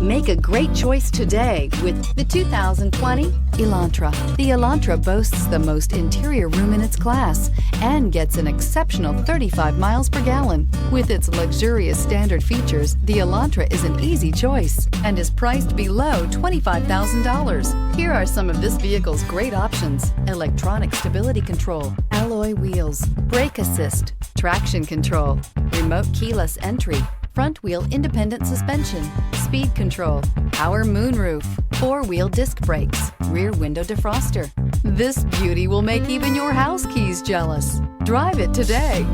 Make a great choice today with the 2020 Elantra. The Elantra boasts the most interior room in its class and gets an exceptional 35 miles per gallon. With its luxurious standard features, the Elantra is an easy choice and is priced below $25,000. Here are some of this vehicle's great options: electronic stability control, alloy wheels, brake assist, traction control, remote keyless entry, front wheel independent suspension, speed control, power moonroof, four-wheel disc brakes, rear window defroster. This beauty will make even your house keys jealous. Drive it today.